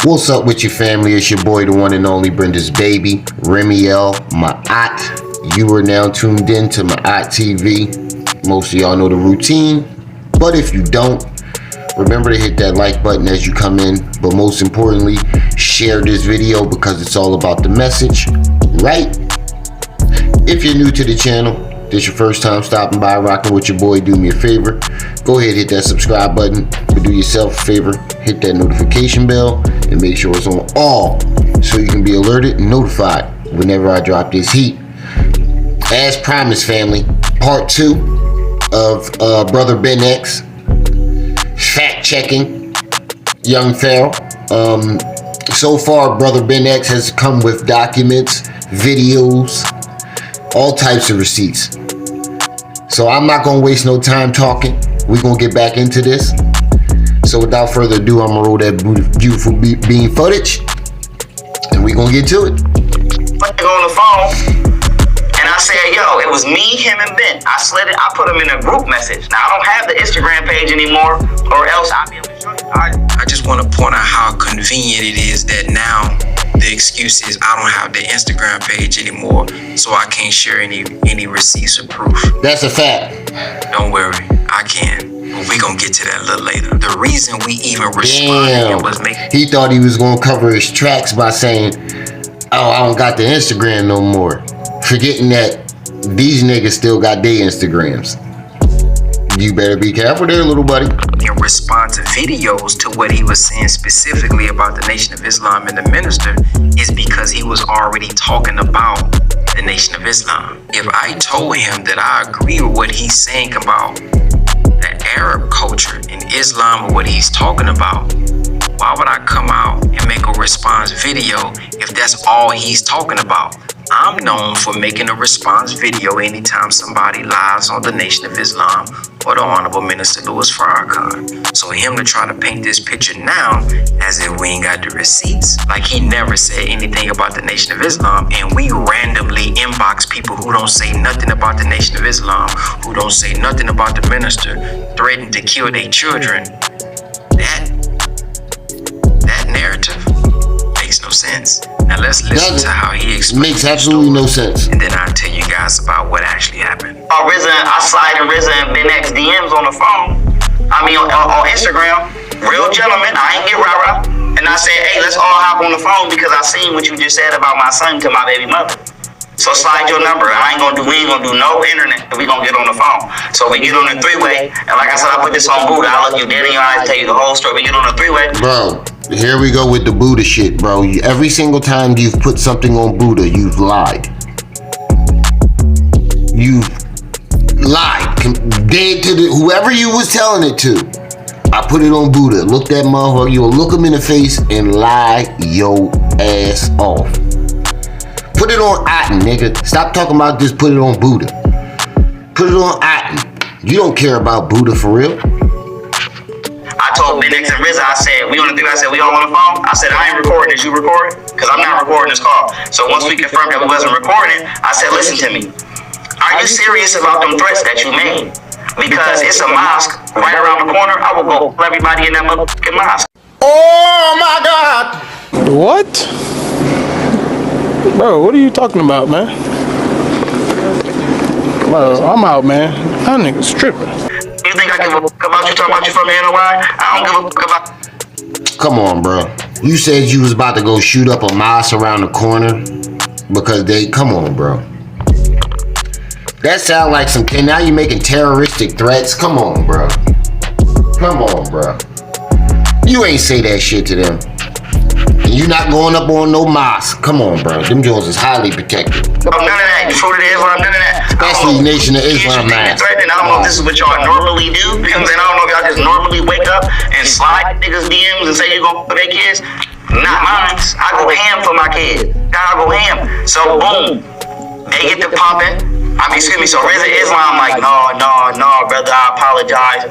What's up with your family? It's your boy, the one and only Brenda's baby, Remiel Ma'at. You are now tuned in to Ma'at TV. Most of y'all know the routine, but if you don't, remember to hit that like button as you come in. But most importantly, share this video because it's all about the message, right? If you're new to the channel, this your first time stopping by, rocking with your boy, do me a favor. Go ahead, hit that subscribe button, but do yourself a favor, hit that notification bell, and make sure it's on all so you can be alerted and notified whenever I drop this heat. As promised, family, part 2 of Brother Ben X fact-checking young Pharaoh. So far, Brother Ben X has come with documents, videos, all types of receipts. So I'm not gonna waste no time talking. We're gonna get back into this. So without further ado, I'm gonna roll that beautiful bean footage and we're gonna get to it. On the phone, and I said, yo, it was me, him, and Ben. I put him in a group message. Now I don't have the Instagram page anymore, or else I'll be able to show you. I just want to point out how convenient it is that now the excuse is I don't have the Instagram page anymore, so I can't share any receipts or proof. That's a fact. Don't worry, I can. But we gonna get to that a little later. The reason we even responded was he thought he was gonna cover his tracks by saying, oh, I don't got the Instagram no more. Forgetting that these niggas still got their Instagrams. You better be careful there, little buddy. In response to videos to what he was saying specifically about the Nation of Islam and the minister is because he was already talking about the Nation of Islam. If I told him that I agree with what he's saying about the Arab culture and Islam or what he's talking about, why would I come out and make a response video if that's all he's talking about? I'm known for making a response video anytime somebody lies on the Nation of Islam or the Honorable Minister Louis Farrakhan. So him to try to paint this picture now as if we ain't got the receipts, like he never said anything about the Nation of Islam, and we randomly inbox people who don't say nothing about the Nation of Islam, who don't say nothing about the minister, threaten to kill their children. That narrative makes no sense. Now let's listen to how he explains. Makes absolutely no sense. And then I'll tell you guys about what actually happened. Rizza, I slide in Rizza and Ben X DMs on the phone. I mean on Instagram. Real gentleman, I ain't get rah-rah. And I said, hey, let's all hop on the phone because I seen what you just said about my son to my baby mother. So slide your number. We ain't gonna do no internet. We gonna get on the phone. So we get on the three-way, and like I said, I put this on Buddha. I look you dead in your eyes, tell you the whole story. We get on the three-way. Bro, here we go with the Buddha shit, bro. Every single time you've put something on Buddha, you've lied. You've lied. Dead to whoever you was telling it to. I put it on Buddha. Look that motherfucker. You'll look him in the face and lie your ass off. Put it on Aten, nigga. Stop talking about this, put it on Buddha. Put it on Aten. You don't care about Buddha for real. I told Ben X and Rizza, I said, we on the thing, I said, we all on the phone? I said, I ain't recording this, you recording? Because I'm not recording this call. So once we confirmed that we wasn't recording, I said, listen to me. Are you serious about them threats that you made? Because it's a mosque right around the corner. I will go for everybody in that motherfucking mosque. Oh my God. What? Bro, what are you talking about, man? Bro, I'm out, man. That nigga's tripping. You think I give a fuck about you talking about you from NOI? I don't give a fuck about... Come on, bro. You said you was about to go shoot up a mosque around the corner because come on, bro. That sound like some, now you're making terroristic threats. Come on, bro. Come on, bro. You ain't say that shit to them. And you not going up on no mosque. Come on, bro. Them Jones is highly protected. None of that. You fruit of Islam, none of that. Especially Nation of Islam, man. I don't know if this is what y'all normally do. You know what I'm saying? I don't know if y'all just normally wake up and slide niggas DMs and say you go for their kids. Not mine. I go ham for my kids. I go ham. So boom. They get to popping. Excuse me, so Rizza Islam like, no, brother, I apologize.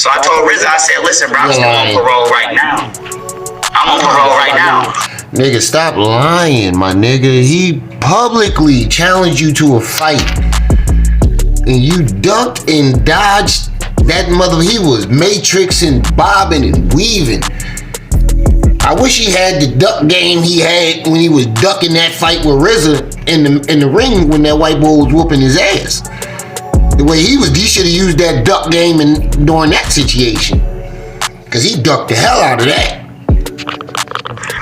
So I told Rizza, I said, listen, bro, I'm still on parole right now. I'm on parole right now. Nigga, stop lying, my nigga. He publicly challenged you to a fight. And you ducked and dodged that mother. He was matrixing, bobbing, and weaving. I wish he had the duck game he had when he was ducking that fight with Rizza in the ring when that white boy was whooping his ass. The way he should have used that duck game during that situation. Cause he ducked the hell out of that.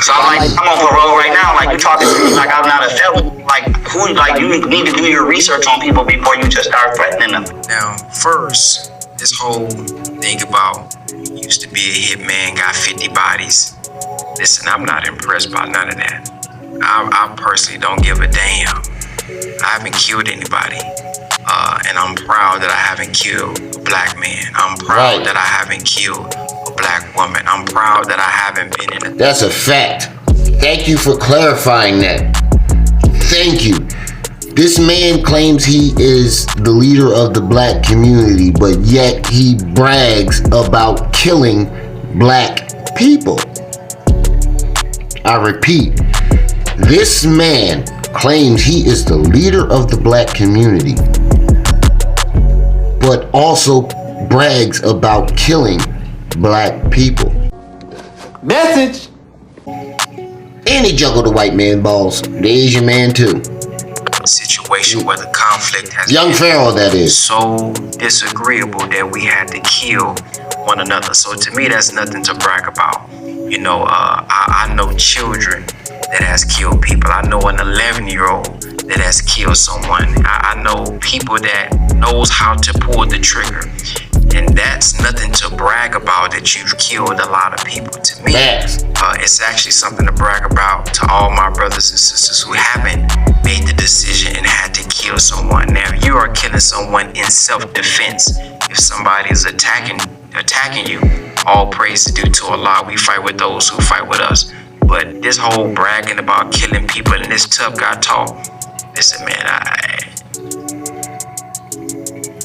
So I'm on parole right now. Like, you talking to me like I'm not a felon. Like, you need to do your research on people before you just start threatening them. Now, first, this whole thing about used to be a hitman, got 50 bodies. Listen, I'm not impressed by none of that. I personally don't give a damn. I haven't killed anybody. And I'm proud that I haven't killed a black man. I'm proud that I haven't killed a black woman. I'm proud that I haven't been in a... That's a fact. Thank you for clarifying that. Thank you. This man claims he is the leader of the black community, but yet he brags about killing black people. I repeat, this man claims he is the leader of the black community, but also brags about killing black people. Message! And he juggled the white man balls, the Asian man too. Situation where the conflict has Young Pharaoh, that is. So disagreeable that we had to kill one another. So to me, that's nothing to brag about. You know, I know children that has killed people. I know an 11-year-old that has killed someone. I know people that knows how to pull the trigger. And that's nothing to brag about, that you've killed a lot of people. To me, it's actually something to brag about to all my brothers and sisters who haven't made the decision and had to kill someone. Now, if you are killing someone in self-defense, if somebody is attacking you, all praise is due to Allah. We fight with those who fight with us. But this whole bragging about killing people and this tough guy talk, listen, man,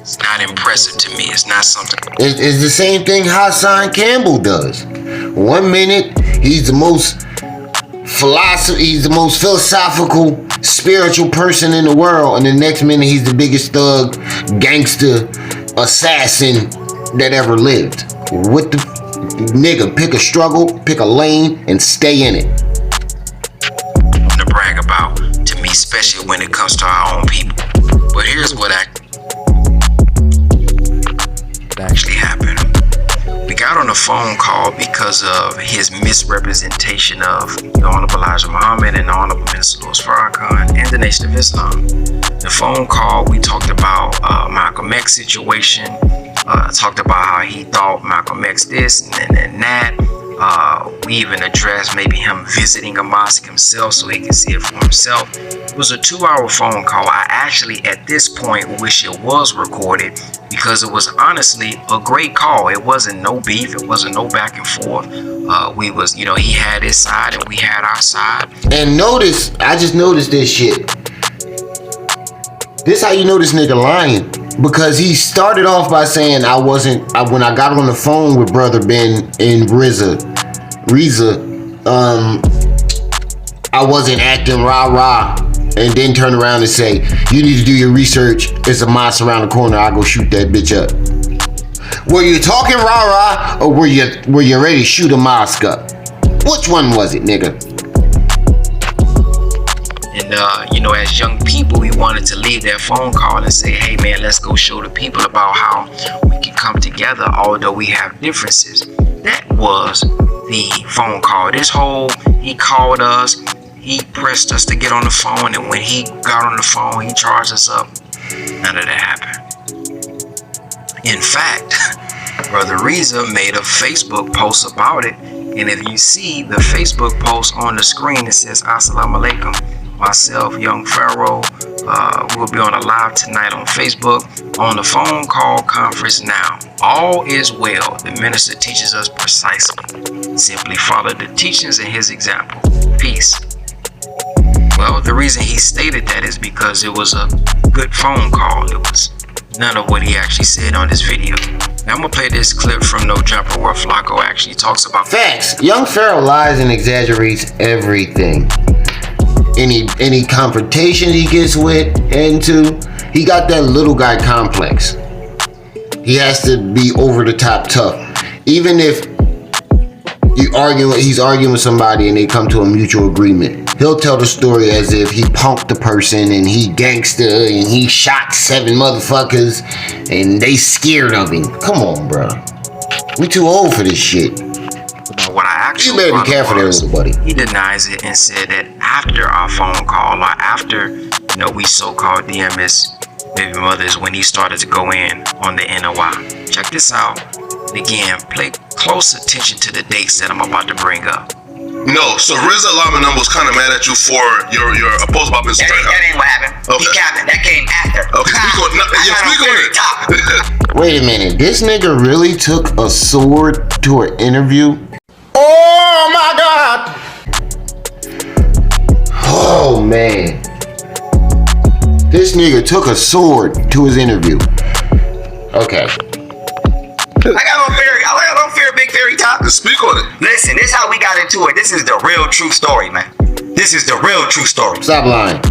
it's not impressive to me. It's not something. It's the same thing Hassan Campbell does. 1 minute he's the most philosophical, spiritual person in the world, and the next minute he's the biggest thug, gangster, assassin that ever lived. What the nigga? Pick a struggle, pick a lane, and stay in it. To brag about, to me, especially when it comes to our own people. But here's what actually happened. We got on a phone call because of his misrepresentation of the Honorable Elijah Muhammad and the Honorable Minister Louis Farrakhan and the Nation of Islam. The phone call, we talked about Malcolm X situation, talked about how he thought Malcolm X this and that. We even addressed maybe him visiting a mosque himself so he can see it for himself. It was a 2-hour phone call. I actually, at this point, wish it was recorded because it was honestly a great call. It wasn't no beef. It wasn't no back and forth. We was, he had his side and we had our side. And notice, I just noticed this shit. This how you know this nigga lying. Because he started off by saying when I got on the phone with Brother Ben and Rizza, I wasn't acting rah-rah, and then turn around and say, you need to do your research. It's a mosque around the corner. I'll go shoot that bitch up. Were you talking rah-rah, or were you ready to shoot a mosque up? Which one was it, nigga? And, as young people, we wanted to leave that phone call and say, hey, man, let's go show the people about how we can come together, although we have differences. That was the phone call. He called us, he pressed us to get on the phone, and when he got on the phone, he charged us up. None of that happened. In fact, Brother Rizza made a Facebook post about it, and if you see the Facebook post on the screen, it says, Assalamu alaikum. Myself, Young Pharaoh, will be on a live tonight on Facebook on the phone call conference now. All is well. The minister teaches us precisely. Simply follow the teachings and his example. Peace. Well, the reason he stated that is because it was a good phone call. It was none of what he actually said on this video. Now I'm gonna play this clip from No Jumper where Flacco actually talks about facts. Young Pharaoh lies and exaggerates everything. Any confrontation he gets into, he got that little guy complex. He has to be over the top tough. Even if He's arguing with somebody and they come to a mutual agreement. He'll tell the story as if he punked the person and he gangster and he shot 7 motherfuckers and they scared of him. Come on, bro. We too old for this shit. What I actually You better be careful there, little buddy. He denies it and said that after our phone call, or after, we so-called DMS baby mothers, when he started to go in on the NOI. Check this out. Again, pay close attention to the dates that I'm about to bring up. No, so Rizza Laminum was kind of mad at you for your post about Mr. That ain't what happened. Okay. He capping. That came after. Okay, speak on it. Wait a minute. This nigga really took a sword to an interview? Oh my God! Oh man. This nigga took a sword to his interview. Okay. I got no fear, big fairy top. Speak on it. Listen, this is how we got into it. This is the real true story, man. This is the real true story. Stop lying.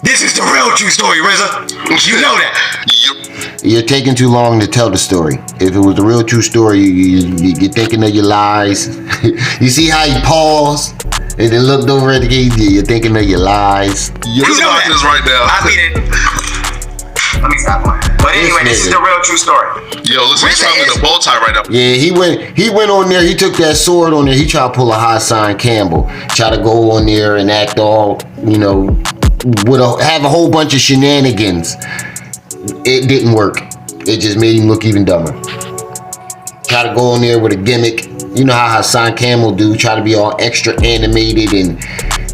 This is the real true story, Rizza. You know that. Yep. You're taking too long to tell the story. If it was the real true story, you're thinking of your lies. You see how he paused and then looked over at the key? You're thinking of your lies. You're watching this right now. I mean it. Let me stop playing. But anyway, this is the real true story. Yo, listen, he's talking with a bow tie right now. Yeah, he went on there. He took that sword on there. He tried to pull a Hassan Campbell. Try to go on there and act all, have a whole bunch of shenanigans. It didn't work. It just made him look even dumber. Try to go on there with a gimmick. You know how Hassan Campbell do. Try to be all extra animated and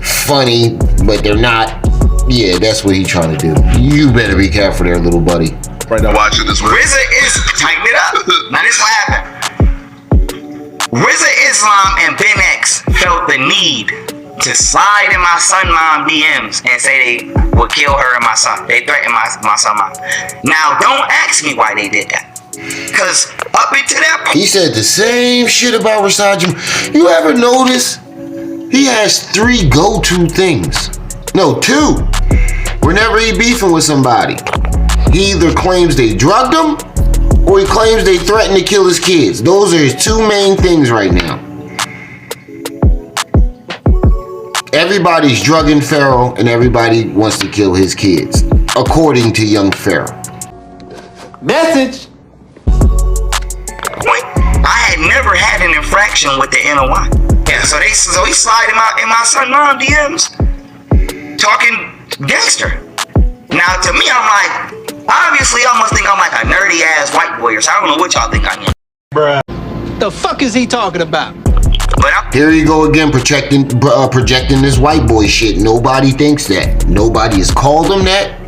funny, but they're not. Yeah, that's what he's trying to do. You better be careful there, little buddy. Right now, watching this. Rizza is tighten it up. Now this what happened. Rizza Islam and Ben X felt the need to slide in my son mom DMs and say they would kill her and my son. They threatened my son mom. Now don't ask me why they did that. Cause up into that point, he said the same shit about Rasajim. You ever notice he has 3 go-to things? No, 2. Whenever he beefing with somebody, he either claims they drugged him or he claims they threatened to kill his kids. Those are his 2 main things right now. Everybody's drugging Pharaoh and everybody wants to kill his kids, according to young Pharaoh. Message. I had never had an infraction with the NOI. Yeah, so he slide in my son mom DMs talking gangster. Now to me, I'm like, obviously I must think I'm like a nerdy ass white boy or so. I don't know what y'all think I am. Bruh. The fuck is he talking about? But here you go again, projecting this white boy shit. Nobody thinks that. Nobody has called him that.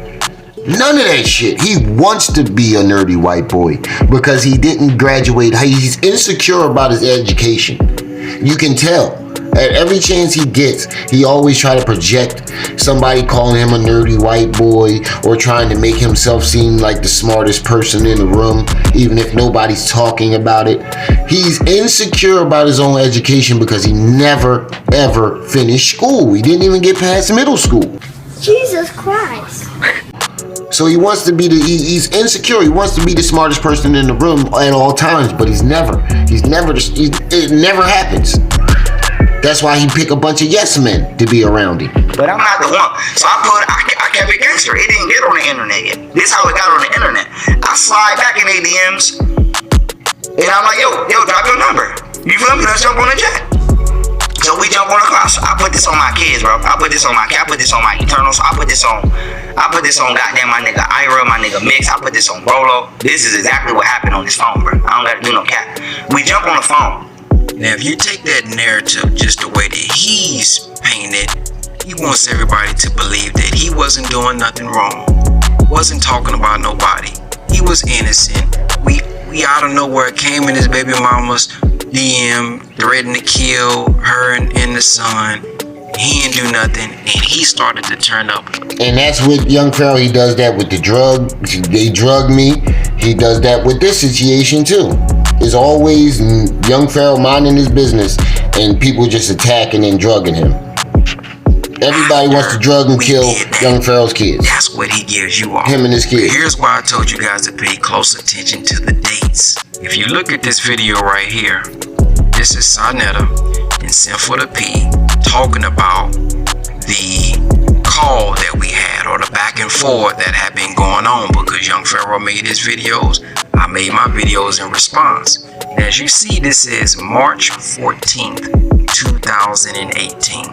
None of that shit. He wants to be a nerdy white boy because he didn't graduate. He's insecure about his education. You can tell. At every chance he gets, he always try to project somebody calling him a nerdy white boy or trying to make himself seem like the smartest person in the room, even if nobody's talking about it. He's insecure about his own education because he never, ever finished school. He didn't even get past middle school. Jesus Christ. So he wants to be he's insecure. He wants to be the smartest person in the room at all times, but it never happens. That's why he pick a bunch of yes men to be around him. But I'm not the one. So I kept it gangster. It didn't get on the internet yet. This is how it got on the internet. I slide back in their DMs and I'm like, yo, drop your number. You feel me? Let's jump on the jet. So we jump on the car. So I put this on my kids, bro. I put this on my Eternals. I put this on goddamn my nigga Ira, my nigga Mix. I put this on Rolo. This is exactly what happened on this phone, bro. I don't gotta do no cap. We jump on the phone. Now, if you take that narrative just the way that he's painted, he wants everybody to believe that he wasn't doing nothing wrong, wasn't talking about nobody. He was innocent. We out of nowhere came in his baby mama's DM, threatened to kill her and the son. He didn't do nothing, and he started to turn up. And that's with young Pharaoh. He does that with the drug. They drug me. He does that with this situation too. It's always young Pharaoh minding his business and people just attacking and drugging him. Everybody wants to drug and kill young Pharaoh's kids. That's what he gives you all. Him and his kids. Here's why I told you guys to pay close attention to the dates. If you look at this video right here, this is Sarnetta and Sin for the P talking about the call that we had, or the back and forth that had been going on, because Young Pharaoh made his videos. I made my videos in response. And as you see, this is March 14th, 2018.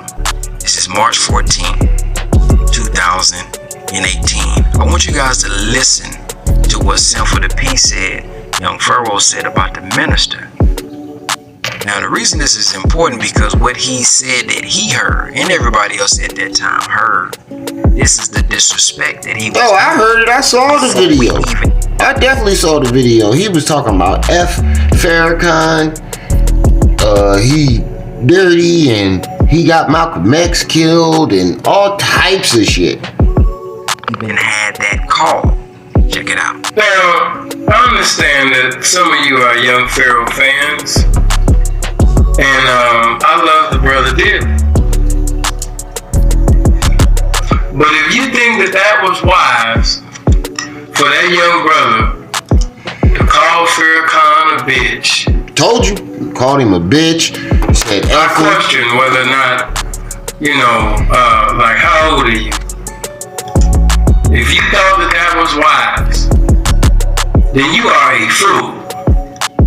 This is March 14th, 2018. I want you guys to listen to what Sin for the P said, Young Pharaoh said about the minister. Now, the reason this is important, because what he said that he heard, and everybody else at that time heard, this is the disrespect that he was. Oh, I heard it. I saw the video. I definitely saw the video. He was talking about Farrakhan. He dirty, and he got Malcolm X killed, and all types of shit. Even had that call. Check it out. Now, I understand that some of you are Young Pharaoh fans, and I love the brother dearly. But if you think that that was wise for that young brother to call Farrakhan a bitch, told you, called him a bitch. Said I question whether or not, like, how old are you? If you thought that that was wise, then you are a fool.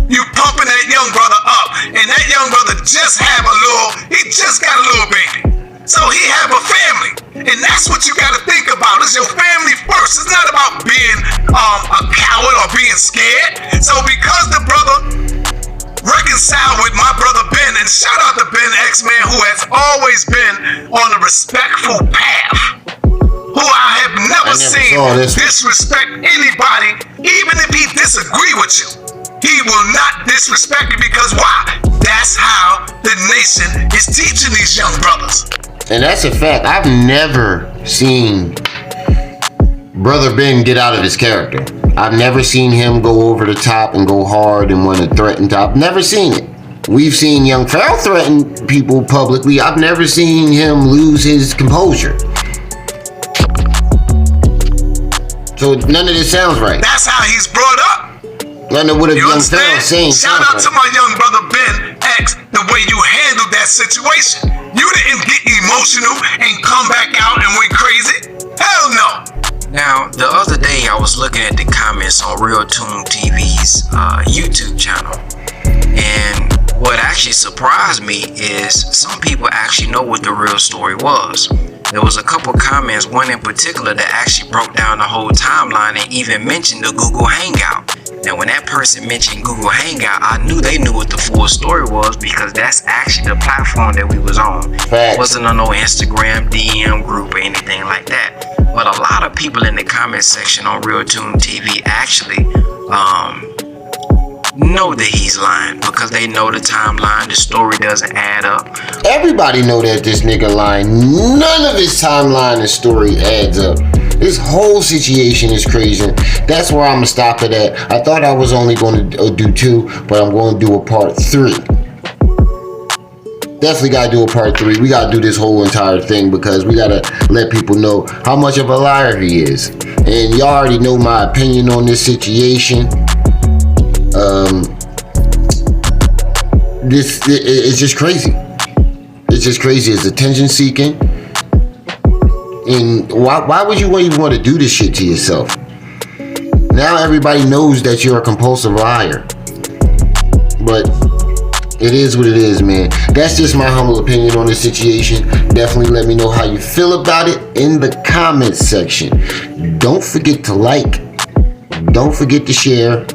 You pumping that young brother up, and that young brother just he just got a little baby. So he have a family, and that's what you gotta think about. It's your family first. It's not about being a coward or being scared. So because the brother reconciled with my brother Ben, and shout out to Ben X-Man, who has always been on a respectful path, who I have never seen disrespect anybody, even if he disagree with you. He will not disrespect you, because why? That's how the nation is teaching these young brothers. And that's a fact. I've never seen Brother Ben get out of his character. I've never seen him go over the top and go hard and want to threaten top. Never seen it. We've seen Young Pharaoh threaten people publicly. I've never seen him lose his composure. So none of this sounds right. That's how he's brought up. None of what a Young Pharaoh saying. Shout out to my young brother Ben X, the way you handled that situation. You didn't get emotional and come back out and went crazy. Hell no. Now, the other day I was looking at the comments on Recounting TV's YouTube channel, and what actually surprised me is some people actually know what the real story was. There was a couple comments, one in particular, that actually broke down the whole timeline and even mentioned the Google Hangout. Now, when that person mentioned Google Hangout, I knew they knew what the full story was, because that's actually the platform that we was on. It wasn't on no Instagram DM group or anything like that. But a lot of people in the comment section on Recounting TV actually know that he's lying, because they know the timeline. The story doesn't add up. Everybody know that this nigga lying. None of his timeline and story adds up. This whole situation is crazy. That's where I'm gonna stop it at. I thought I was only going to do 2, but I'm going to do a part 3. Definitely gotta do a part 3. We gotta do this whole entire thing, because we gotta let people know how much of a liar he is. And y'all already know my opinion on this situation. It's just crazy. It's just crazy. It's attention seeking. And why would you even want to do this shit to yourself? Now everybody knows that you're a compulsive liar. But it is what it is, man. That's just my humble opinion on the situation. Definitely let me know how you feel about it in the comments section. Don't forget to like. Don't forget to share.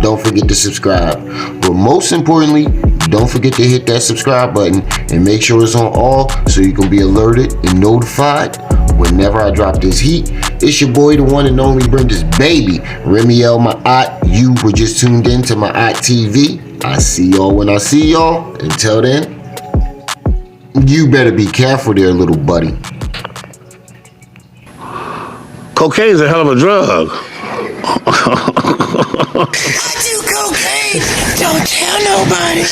Don't forget to subscribe. But most importantly, don't forget to hit that subscribe button and make sure it's on all, so you can be alerted and notified whenever I drop this heat. It's your boy, the one and only Brenda's baby, Remiel, my aunt. You were just tuned in to my aunt TV. I see y'all when I see y'all. Until then, you better be careful there, little buddy. Cocaine's a hell of a drug. I do cocaine. Don't tell nobody.